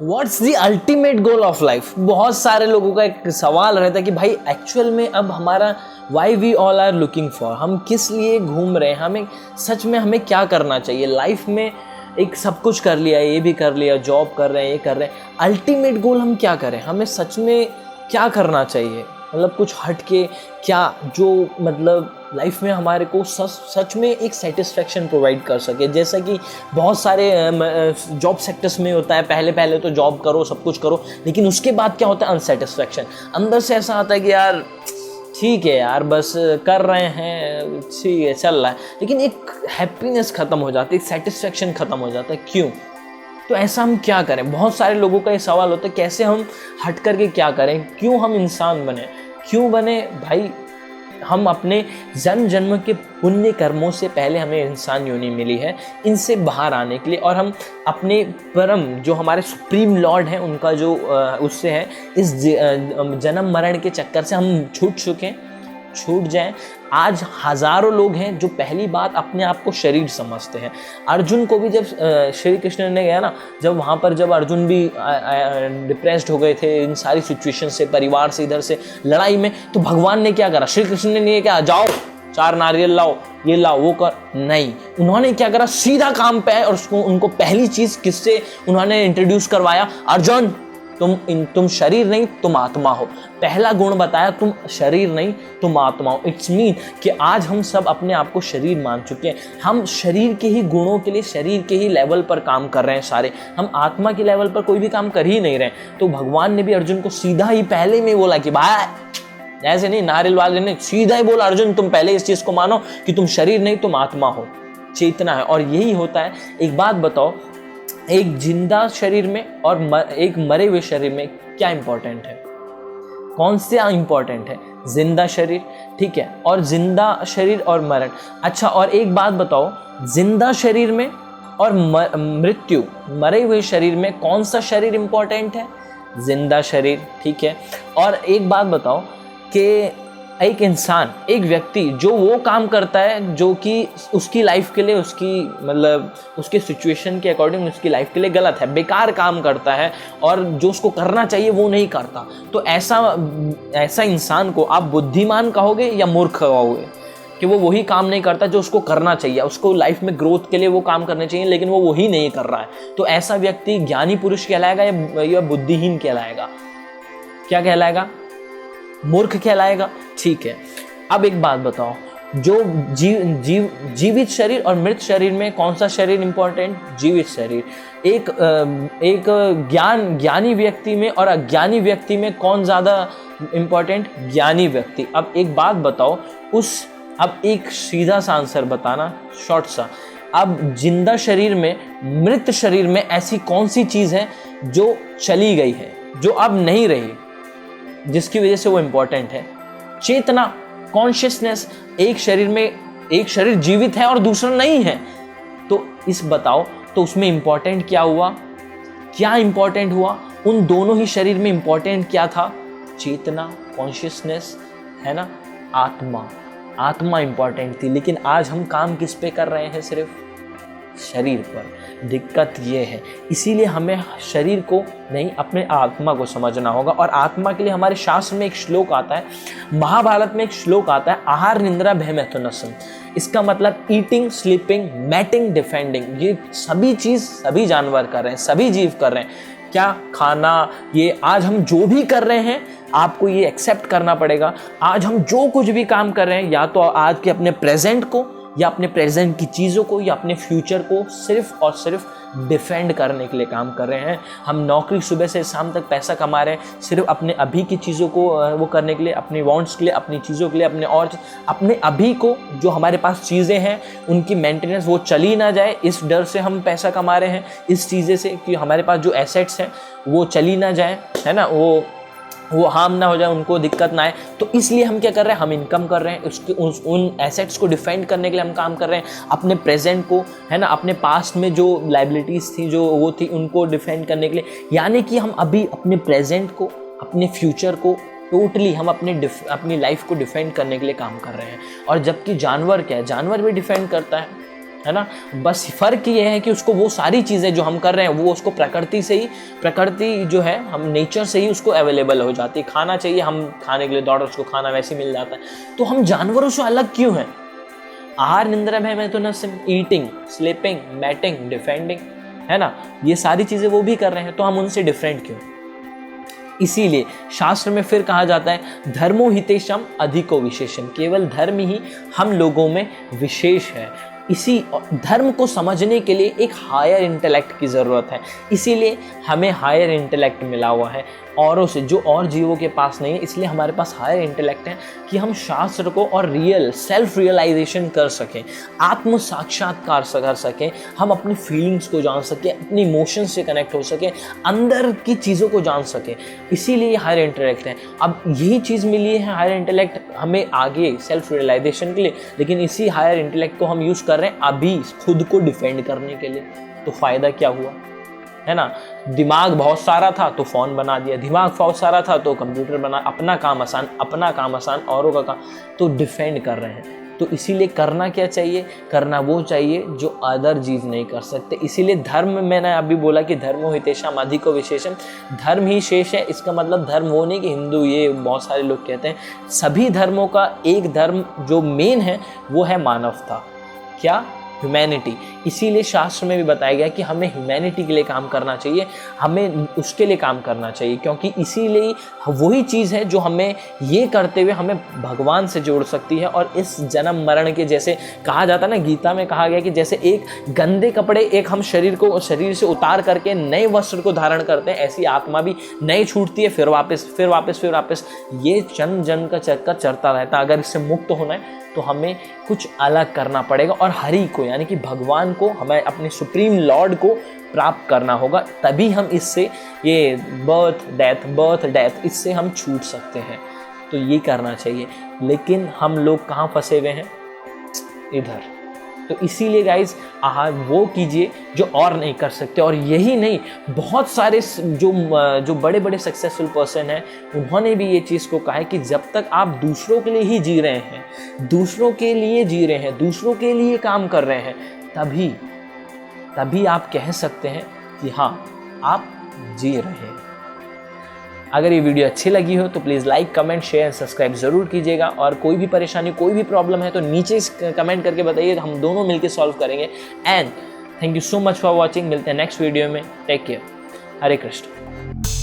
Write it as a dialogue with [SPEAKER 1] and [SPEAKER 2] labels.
[SPEAKER 1] What's the ultimate goal of life? बहुत सारे लोगों का एक सवाल रहता है कि भाई एक्चुअल में अब हमारा why we all are looking for, हम किस लिए घूम रहे हैं, हमें सच में हमें क्या करना चाहिए लाइफ में? एक सब कुछ कर लिया, ये भी कर लिया, जॉब कर रहे हैं, ये कर रहे हैं, अल्टीमेट गोल हम क्या करें? हमें सच में क्या करना चाहिए? मतलब कुछ हट के क्या, जो मतलब लाइफ में हमारे को सच में एक सेटिस्फेक्शन प्रोवाइड कर सके। जैसा कि बहुत सारे जॉब सेक्टर्स में होता है, पहले तो जॉब करो, सब कुछ करो, लेकिन उसके बाद क्या होता है? अनसेटिस्फेक्शन। अंदर से ऐसा आता है कि यार ठीक है यार, बस कर रहे हैं, ठीक है, चल रहा है, लेकिन एक हैप्पीनेस ख़त्म हो जाती है, एक सेटिस्फेक्शन ख़त्म हो जाता है। क्यों? तो ऐसा हम क्या करें? बहुत सारे लोगों का ये सवाल होता है, कैसे हम हट करके क्या करें? क्यों हम इंसान बने? क्यों बने भाई? हम अपने जन्म जन्म के पुण्य कर्मों से पहले हमें इंसान योनि मिली है, इनसे बाहर आने के लिए, और हम अपने परम जो हमारे सुप्रीम लॉर्ड हैं उनका जो उससे है, इस जन्म मरण के चक्कर से हम छूट जाएं। आज हजारों लोग हैं जो पहली बात अपने आप को शरीर समझते हैं। अर्जुन को भी जब श्री कृष्ण ने गया ना, जब वहाँ पर जब अर्जुन भी डिप्रेस्ड हो गए थे इन सारी सिचुएशन से, परिवार से, इधर से लड़ाई में, तो भगवान ने क्या करा? श्री कृष्ण ने नहीं क्या, जाओ 4 नारियल लाओ, ये लाओ, वो कर, नहीं। उन्होंने क्या करा? सीधा काम पे आए, और उनको पहली चीज किससे उन्होंने इंट्रोड्यूस करवाया? अर्जुन, तुम शरीर नहीं, तुम आत्मा हो। पहला गुण बताया, तुम शरीर नहीं, तुम आत्मा हो। इट्स मीन कि आज हम सब अपने आप को शरीर मान चुके हैं। हम शरीर के ही गुणों के लिए, शरीर के ही लेवल पर काम कर रहे हैं सारे, हम आत्मा के लेवल पर कोई भी काम कर ही नहीं रहे। तो भगवान ने भी अर्जुन को सीधा ही पहले में बोला कि भाई ऐसे नहीं, नारियल वाले ने सीधा ही बोला, अर्जुन तुम पहले इस चीज को मानो कि तुम शरीर नहीं, तुम आत्मा हो, चेतना है। और यही होता है। एक बात बताओ, एक जिंदा शरीर में और एक मरे हुए शरीर में क्या इंपॉर्टेंट है? कौन सा इंपॉर्टेंट है? जिंदा शरीर, ठीक है, और जिंदा शरीर और मरण। अच्छा, और एक बात बताओ, जिंदा शरीर में और मृत्यु, मरे हुए शरीर में कौन सा शरीर इंपॉर्टेंट है? जिंदा शरीर, ठीक है। और एक बात बताओ कि एक इंसान, एक व्यक्ति जो वो काम करता है जो कि उसकी लाइफ के लिए, उसकी मतलब उसके सिचुएशन के अकॉर्डिंग उसकी लाइफ के लिए गलत है, बेकार काम करता है, और जो उसको करना चाहिए वो नहीं करता, तो ऐसा इंसान को आप बुद्धिमान कहोगे या मूर्ख कहोगे? कि वो वही काम नहीं करता जो उसको करना चाहिए, उसको लाइफ में ग्रोथ के लिए वो काम करने चाहिए, लेकिन वो वही नहीं कर रहा है, तो ऐसा व्यक्ति ज्ञानी पुरुष कहलाएगा या बुद्धिहीन कहलाएगा? क्या कहलाएगा? मूर्ख कहलाएगा। ठीक है। अब एक बात बताओ, जो जीवित शरीर और मृत शरीर में कौन सा शरीर इंपॉर्टेंट? जीवित शरीर। एक ज्ञानी व्यक्ति में और अज्ञानी व्यक्ति में कौन ज्यादा इंपॉर्टेंट? ज्ञानी व्यक्ति। अब एक बात बताओ, अब एक सीधा सा आंसर बताना, शॉर्ट सा। अब जिंदा शरीर में, मृत शरीर में ऐसी कौन सी चीज है जो चली गई है, जो अब नहीं रही, जिसकी वजह से वो इंपॉर्टेंट है? चेतना, कॉन्शियसनेस। एक शरीर जीवित है और दूसरा नहीं है, तो इस बताओ, तो उसमें इंपॉर्टेंट क्या हुआ? क्या इंपॉर्टेंट हुआ? उन दोनों ही शरीर में इंपॉर्टेंट क्या था? चेतना, कॉन्शियसनेस, है ना, आत्मा इंपॉर्टेंट थी। लेकिन आज हम काम किस पे कर रहे हैं? सिर्फ शरीर पर। दिक्कत ये है, इसीलिए हमें शरीर को नहीं, अपने आत्मा को समझना होगा। और आत्मा के लिए हमारे शास्त्र में एक श्लोक आता है, महाभारत में एक श्लोक आता है, आहार निद्रा भय मैथुनसम। इसका मतलब ईटिंग, स्लीपिंग, मैटिंग, डिफेंडिंग, ये सभी चीज सभी जानवर कर रहे हैं, सभी जीव कर रहे हैं। क्या खाना, ये आज हम जो भी कर रहे हैं, आपको ये एक्सेप्ट करना पड़ेगा। आज हम जो कुछ भी काम कर रहे हैं, या तो आज के अपने प्रेजेंट को, या अपने प्रेजेंट की चीज़ों को, या अपने फ्यूचर को सिर्फ और सिर्फ डिफेंड करने के लिए काम कर रहे हैं। हम नौकरी सुबह से शाम तक पैसा कमा रहे हैं सिर्फ अपने अभी की चीज़ों को वो करने के लिए, अपनी वांट्स के लिए, अपनी चीज़ों के लिए, अपने अभी को, जो हमारे पास चीज़ें हैं उनकी मेंटेनेंस वो चली ना जाए, इस डर से हम पैसा कमा रहे हैं, इस चीज़ें से कि हमारे पास जो एसेट्स हैं वो चली ना जाए, है ना, वो हार्म ना हो जाए, उनको दिक्कत ना आए। तो इसलिए हम क्या कर रहे हैं? हम इनकम कर रहे हैं, उन एसेट्स को डिफेंड करने के लिए हम काम कर रहे हैं, अपने प्रेजेंट को, है ना, अपने पास्ट में जो लाइबिलिटीज़ थी, जो वो थी, उनको डिफेंड करने के लिए। यानी कि हम अभी अपने प्रेजेंट को, अपने फ्यूचर को टोटली हम अपनी लाइफ को डिफेंड करने के लिए काम कर रहे हैं। और जबकि जानवर क्या है? जानवर भी डिफेंड करता है, है ना। बस फ़र्क ये है कि उसको वो सारी चीज़ें जो हम कर रहे हैं वो उसको प्रकृति से ही, प्रकृति जो है हम नेचर से ही उसको अवेलेबल हो जाती है। खाना चाहिए, हम खाने के लिए दौड़, उसको खाना वैसे ही मिल जाता है। तो हम जानवरों से अलग क्यों हैं? आहार, निंद्रा, भय, मैथुन, ईटिंग, स्लीपिंग, मैटिंग, डिफेंडिंग, है ना, ये सारी चीज़ें वो भी कर रहे हैं, तो हम उनसे डिफरेंट क्यों? इसीलिए शास्त्र में फिर कहा जाता है धर्मो हितेशम अधिको विशेषम, केवल धर्म ही हम लोगों में विशेष है। इसी धर्म को समझने के लिए एक हायर इंटेलेक्ट की ज़रूरत है, इसीलिए हमें हायर इंटेलेक्ट मिला हुआ है औरों से, जो और जीवों के पास नहीं है। इसलिए हमारे पास हायर इंटेलेक्ट है कि हम शास्त्र को और रियल सेल्फ रियलाइजेशन कर सकें, आत्म साक्षात्कार कर सकें, हम अपनी फीलिंग्स को जान सकें, अपनी इमोशंस से कनेक्ट हो सकें, अंदर की चीज़ों को जान सकें। इसीलिए हायर इंटेलेक्ट है। अब यही चीज़ मिली है हायर इंटेलेक्ट हमें आगे सेल्फ रियलाइजेशन के लिए, लेकिन इसी हायर इंटेलेक्ट को हम यूज़ कर रहे हैं अभी खुद को डिफेंड करने के लिए। तो फ़ायदा क्या हुआ, है ना। दिमाग बहुत सारा था तो फ़ोन बना दिया, दिमाग बहुत सारा था तो कंप्यूटर बना, अपना काम आसान, औरों का काम, तो डिफेंड कर रहे हैं। तो इसीलिए करना क्या चाहिए? करना वो चाहिए जो अदर जीव नहीं कर सकते। इसीलिए धर्म, मैंने अभी बोला कि धर्मो हितेषाम अधिको विशेषम, धर्म ही शेष है। इसका मतलब धर्म वो नहीं कि हिंदू, ये बहुत सारे लोग कहते हैं। सभी धर्मों का एक धर्म जो मेन है वो है मानवता। क्या? ह्यूमैनिटी। इसीलिए शास्त्र में भी बताया गया कि हमें ह्यूमैनिटी के लिए काम करना चाहिए, हमें उसके लिए काम करना चाहिए, क्योंकि इसीलिए वही चीज़ है जो हमें ये करते हुए हमें भगवान से जोड़ सकती है। और इस जन्म मरण के, जैसे कहा जाता है ना, गीता में कहा गया कि जैसे एक गंदे कपड़े एक हम शरीर से उतार करके नए वस्त्र को धारण करते हैं, ऐसी आत्मा भी नई छूटती है, फिर वापस ये जन्म का चक्कर चलता रहता है। अगर इससे मुक्त होना है तो हमें कुछ अलग करना पड़ेगा और हरि को, यानी कि भगवान को, हमें अपने सुप्रीम लॉर्ड को प्राप्त करना होगा। तभी हम इससे, ये बर्थ डेथ इससे हम छूट सकते हैं। तो ये करना चाहिए, लेकिन हम लोग कहाँ फंसे हुए हैं? इधर। तो इसीलिए गाइज आहार वो कीजिए जो और नहीं कर सकते। और यही नहीं, बहुत सारे जो बड़े बड़े सक्सेसफुल पर्सन हैं, उन्होंने भी ये चीज़ को कहा है कि जब तक आप दूसरों के लिए ही जी रहे हैं, दूसरों के लिए जी रहे हैं, दूसरों के लिए काम कर रहे हैं, तभी आप कह सकते हैं कि हाँ, आप जी रहे हैं। अगर ये वीडियो अच्छी लगी हो तो please like, comment, share and subscribe ज़रूर कीजिएगा। और कोई भी परेशानी, कोई भी प्रॉब्लम है तो नीचे कमेंट करके बताइए, हम दोनों मिलकर सॉल्व करेंगे। And thank you so much for watching. मिलते हैं नेक्स्ट वीडियो में। Take care. हरे कृष्ण।